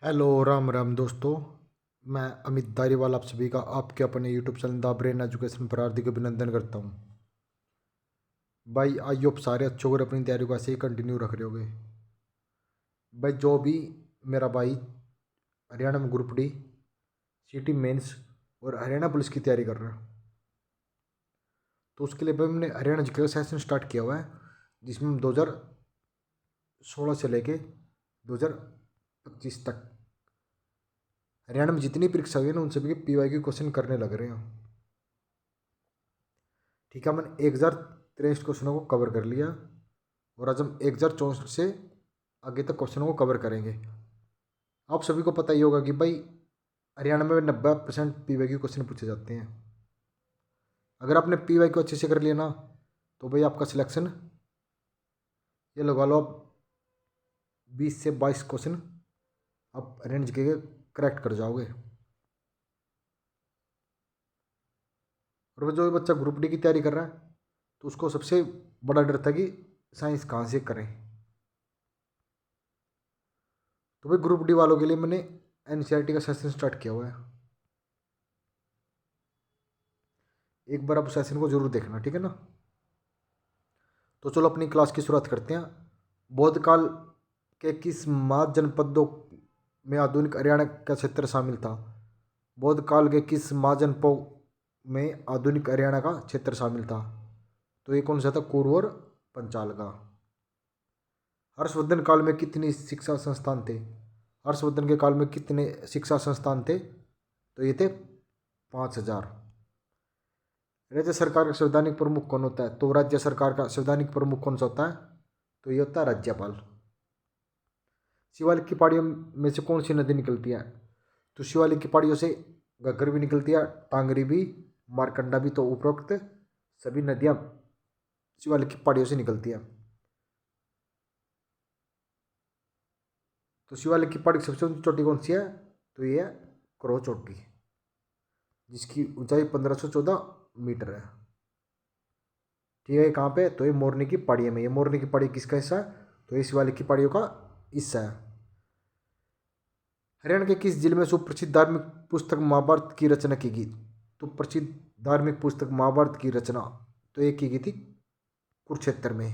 Hello Ram Ram दोस्तों। मैं अमित धारीवाल आप सभी का आपके अपने YouTube channel the brain education पर हार्दिक अभिनंदन करता हूँ। भाई आई होप सारे अच्छों को अपनी तैयारी को ऐसे ही कंटिन्यू रख रहे होगे। भाई जो भी मेरा भाई हरियाणा में ग्रुप डी सिटी मेंस और हरियाणा पुलिस की तैयारी कर रहा है, तो उसके लिए भाई हमने हरियाणा जी का सेशन स्टार्ट किया हुआ है, जिसमें हम 2016 से लेके 2025 तक हरियाणा में जितनी परीक्षा हुई है ना उन सभी के पीवाई के क्वेश्चन करने लग रहे हैं। ठीक है, मैंने 1063 क्वेश्चनों को कवर कर लिया और आज हम 1064 से आगे तक क्वेश्चनों को कवर करेंगे। आप सभी को पता ही होगा कि भाई हरियाणा में 90% पीवाई के क्वेश्चन पूछे जाते हैं। अगर आपने पीवाई को अच्छे से कर लिया ना तो भाई आपका सिलेक्शन ये लगा लो, आप 20 से 22 क्वेश्चन आप रेंज के करेक्ट कर जाओगे। और वो जो बच्चा ग्रुप डी की तैयारी कर रहा है तो उसको सबसे बड़ा डर था कि साइंस कहाँ से करें। तो भाई ग्रुप डी वालों के लिए मैंने एनसीईआरटी का सेशन स्टार्ट किया हुआ है। एक बार आप सेशन को जरूर देखना, ठीक है ना। तो चलो अपनी क्लास की शुरुआत करते हैं। बौद्धकाल के किस मात जनपदों में आधुनिक हरियाणा का क्षेत्र शामिल था? बौद्धकाल के किस महाजनपदों में आधुनिक हरियाणा का क्षेत्र शामिल था? तो ये कौन सा था? कुरु और पंचाल का। हर्षवर्धन काल में कितनी शिक्षा संस्थान थे? हर्षवर्धन के काल में कितने शिक्षा संस्थान थे? तो ये थे 5000। राज्य सरकार का संवैधानिक प्रमुख कौन होता है? तो राज्य सरकार का संवैधानिक प्रमुख कौन सा होता है? तो ये होता है राज्यपाल। शिवालिक की पहाड़ियों में से कौन सी नदी निकलती है? तो शिवालिक की पहाड़ियों से घग्गर भी निकलती है, टांगरी भी, मारकंडा भी। तो उपरोक्त सभी नदियां शिवालिक की पहाड़ियों से निकलती है। तो शिवालिक की पहाड़ी की सबसे ऊंची चोटी कौन सी है? तो ये है क्रो चोटी, जिसकी ऊंचाई 1514 मीटर है। ठीक है, कहाँ पे? तो ये मोरनी की पहाड़ियों में। ये मोरनी की पहाड़ी किसका हिस्सा है? तो ये शिवालिक की पहाड़ियों का हिस्सा है। हरियाणा के किस जिले में सुप्रसिद्ध धार्मिक पुस्तक महाभारत की रचना की गई? तो प्रसिद्ध धार्मिक पुस्तक महाभारत की रचना तो ये की गई थी कुरुक्षेत्र में।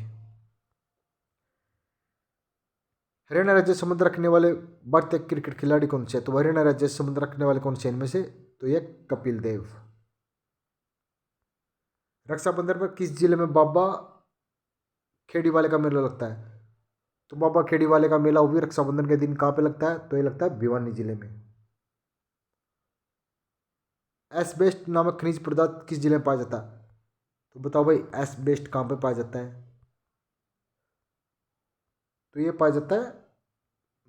हरियाणा राज्य संबंध रखने वाले भारतीय क्रिकेट खिलाड़ी कौन से? तो हरियाणा राज्य संबंध रखने वाले कौन से इनमें से? तो ये कपिल देव। रक्षाबंधन पर किस जिले में बाबा खेड़ी वाले का मेला लगता है? तो बाबा खेड़ी वाले का मेला वो भी रक्षाबंधन के दिन कहाँ पे लगता है? तो ये लगता है भिवानी जिले में। एस्बेस्ट नामक खनिज पदार्थ किस जिले में पाया जाता है? तो बताओ भाई एस्बेस्ट कहाँ पे पाया जाता है? तो ये पाया जाता है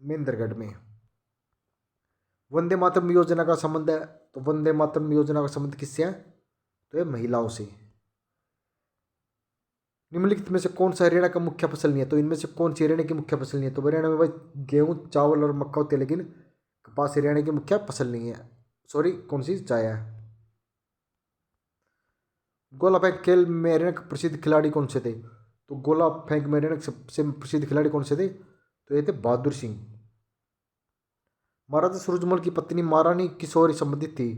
मेंदरगढ़ में। वंदे मातरम योजना का संबंध है? तो वंदे मातरम योजना का संबंध किससे है? तो ये महिलाओं से। निम्नलिखित में से कौन सा हरियाणा का मुख्य फसल नहीं है? तो इनमें से कौन सी हरियाणा की मुख्य फसल नहीं है? तो हरियाणा में भाई गेहूं, चावल और मक्का होते हैं, लेकिन कपास हरियाणा की मुख्य फसल नहीं है। सॉरी, कौन सी चाय है। गोला फेंक खेल में हरियाणा के प्रसिद्ध खिलाड़ी कौन से थे? तो गोला फेंक में हरियाणा के सबसे प्रसिद्ध खिलाड़ी कौन से थे? तो ये थे बहादुर सिंह। महाराजा सूरजमल की पत्नी महारानी किशोरी संबंधित थी?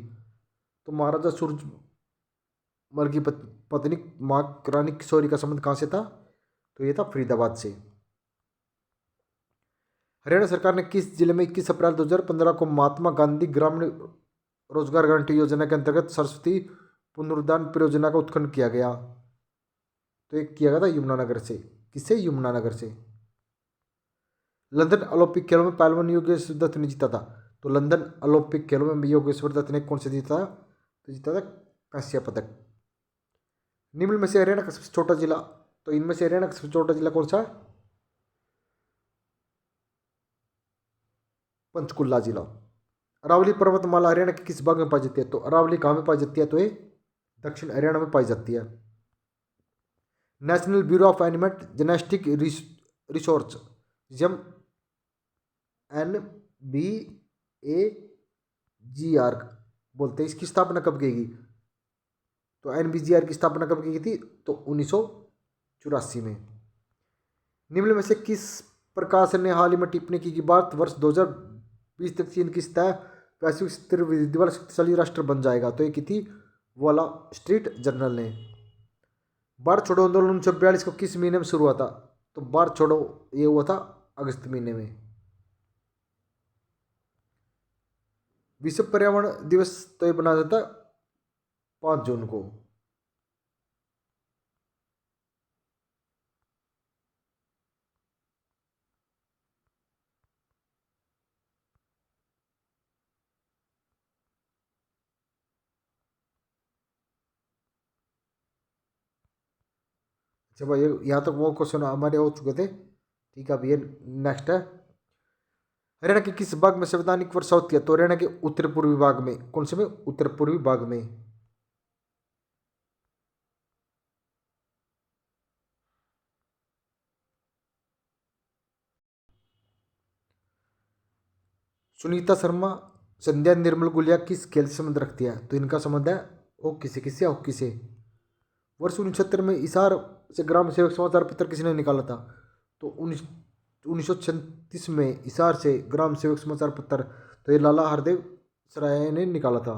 तो महाराजा सूरजमल की पत्नी महारानी किशोरी का संबंध कहाँ से था? तो ये था फरीदाबाद से। हरियाणा सरकार ने किस जिले में 21 अप्रैल 2015 को महात्मा गांधी ग्रामीण रोजगार गारंटी योजना के अंतर्गत सरस्वती पुनरुद्धार परियोजना का उत्खनन किया गया? तो ये किया गया था यमुनानगर से। किससे? यमुनानगर से। लंदन ओलंपिक खेलों में पहलवान योगेश्वर दत्त ने जीता था? तो लंदन ओलंपिक खेलों में योगेश्वर दत्त ने कौन से जीता था? तो जीता था कांस्य पदक। निम्न में से हरियाणा का सबसे छोटा जिला, तो इनमें से हरियाणा का सबसे छोटा जिला कौन सा है? पंचकुला जिला। अरावली पर्वतमाला हरियाणा के किस भाग में पाई जाती है? तो अरावली कहाँ में पाई जाती है? तो ये दक्षिण हरियाणा में पाई जाती है। National bureau of animate genetic resource जम NBAGR बोलते हैं, इसकी स्थापना कब की गई? तो NBGR की स्थापना कब की गई थी? तो 1984 में। निम्न में से किस प्रकाशन ने हाल ही में टिप्पणी की कि भारत वर्ष 2022 20 तक चीन की सतह वैश्विक स्थिर वृद्धि वाला शक्तिशाली राष्ट्र बन जाएगा। तो ये की थी वाला स्ट्रीट जर्नल ने। भारत छोड़ो आंदोलन 1942 को किस महीने में शुरू हुआ था? तो भारत छोड़ो ये हुआ था अगस्त महीने में। विश्व पर्यावरण दिवस तो ये बनाया जाता 5 जून को। अच्छा भाई, यहाँ तक वो क्वेश्चन हमारे हो चुके थे। ठीक है, अब ये नेक्स्ट है। हरियाणा के किस भाग में संवैधानिक वर्षा होती है? तो हरियाणा के उत्तर पूर्वी भाग में। कौन से में? उत्तर पूर्वी भाग में। सुनीता शर्मा, संध्या निर्मल गुलिया किस खेल से संबंध रखती है? तो इनका संबंध है हॉकी से। वर्ष 1970 में हिसार से ग्राम सेवक समाचार पत्र किसने निकाला था? तो 1936 में हिसार से ग्राम सेवक समाचार पत्र तो ये लाला हरदेव सराय ने निकाला था।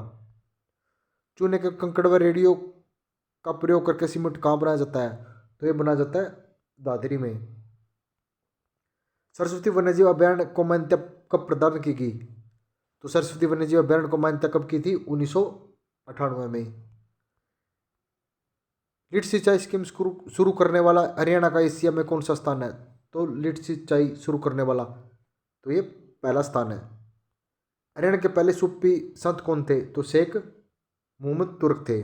चूने के कंकड़ व रेडियो का प्रयोग करके सीमेंट कहाँ बनाया जाता है? तो ये बनाया जाता है दादरी में। सरस्वती वन्यजीव अभ्यारण्य को मान्यता कब प्रदान की गई? तो सरस्वती वन्यजीव अभ्यारण्य को मान्यता कब की थी? 1998 में। लिफ्ट सिंचाई स्कीम शुरू करने वाला हरियाणा का एशिया में कौन सा स्थान है? तो लिफ्ट सिंचाई शुरू करने वाला तो ये पहला स्थान है। हरियाणा के पहले सूफी संत कौन थे? तो शेख मोहम्मद तुर्क थे।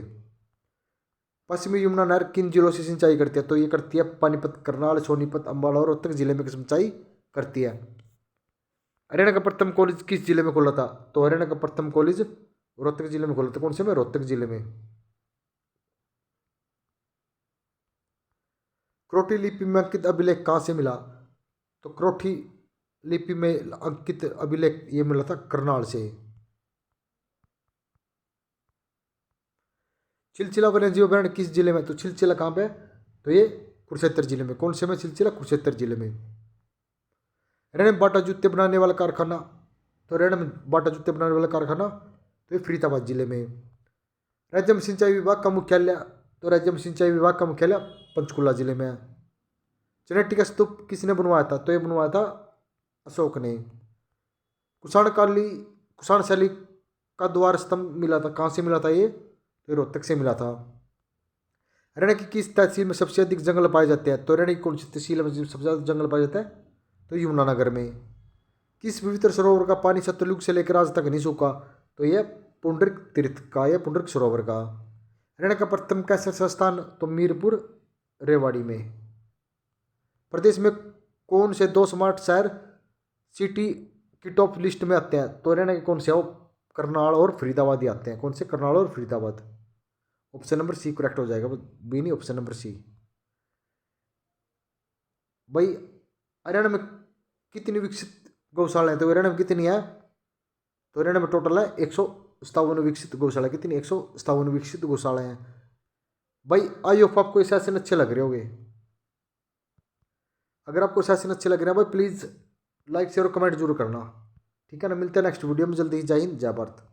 पश्चिमी यमुना नहर किन जिलों से सिंचाई करती है? तो ये करती है पानीपत, करनाल, सोनीपत, अंबाला और रोहतक जिले में सिंचाई करती है। हरियाणा का प्रथम कॉलेज किस जिले में खुला था? तो हरियाणा का प्रथम कॉलेज रोहतक जिले में खुला था। कौन से में? रोहतक जिले में। क्रोटी लिपि में अंकित अभिलेख कहाँ से मिला? तो क्रोटी लिपि में अंकित अभिलेख ये मिला था करनाल से। चिलचिला वन्यजीव अभयारण्य किस जिले में? तो चिलचिला कहाँ पे? तो ये कुरुक्षेत्र जिले में। कौन से में? चिलचिला कुरुक्षेत्र जिले में। हरियाणा में बाटा जूते बनाने वाला कारखाना? तो हरियाणा में बाटा जूते बनाने वाला कारखाना तो ये फरीदाबाद जिले में। राज्य में सिंचाई विभाग का मुख्यालय? तो राज्य में सिंचाई विभाग का मुख्यालय पंचकुला जिले में है। चनेटिका स्तूप किसने बनवाया था? तो ये बनवाया था अशोक ने। कुषाण शैली का द्वार स्तंभ मिला था कहाँ से मिला था? ये तो रोहतक से मिला था। हरियाणा की किस तहसील में सबसे अधिक जंगल पाए जाते हैं? तो हरियाणा की कौन सी तहसील में सबसे ज्यादा जंगल पाया जाता है? तो यमुनानगर में। किस पवित्र सरोवर का पानी सतलुज से लेकर आज तक नहीं सूखा? तो यह पुंडरिक तीर्थ का, यह पुंडरिक सरोवर का। हरियाणा का प्रथम कैंसर संस्थान? तो मीरपुर रेवाड़ी में। प्रदेश में कौन से 2 स्मार्ट शहर सिटी की टॉप लिस्ट में आते हैं? तो हरियाणा के कौन से? करनाल और फरीदाबाद ही आते हैं। कौन से? करनाल और Faridabad. Option number C correct हो जाएगा, बी नहीं, ऑप्शन नंबर सी। भाई हरियाणा में कितनी विकसित गौशाला है? तो हरियाणा में कितनी है? तो हरियाणा में टोटल है 157 विकसित गौशाला। कितनी? 157 विकसित गौशाला हैं। भाई आई होप आपको ये सेशन अच्छे लग रहे होंगे। अगर आपको सेशन अच्छे लग रहे हैं भाई, प्लीज़ लाइक शेयर और कमेंट जरूर करना। ठीक है ना, मिलते हैं नेक्स्ट वीडियो में जल्दी ही। जय हिंद, जय भारत।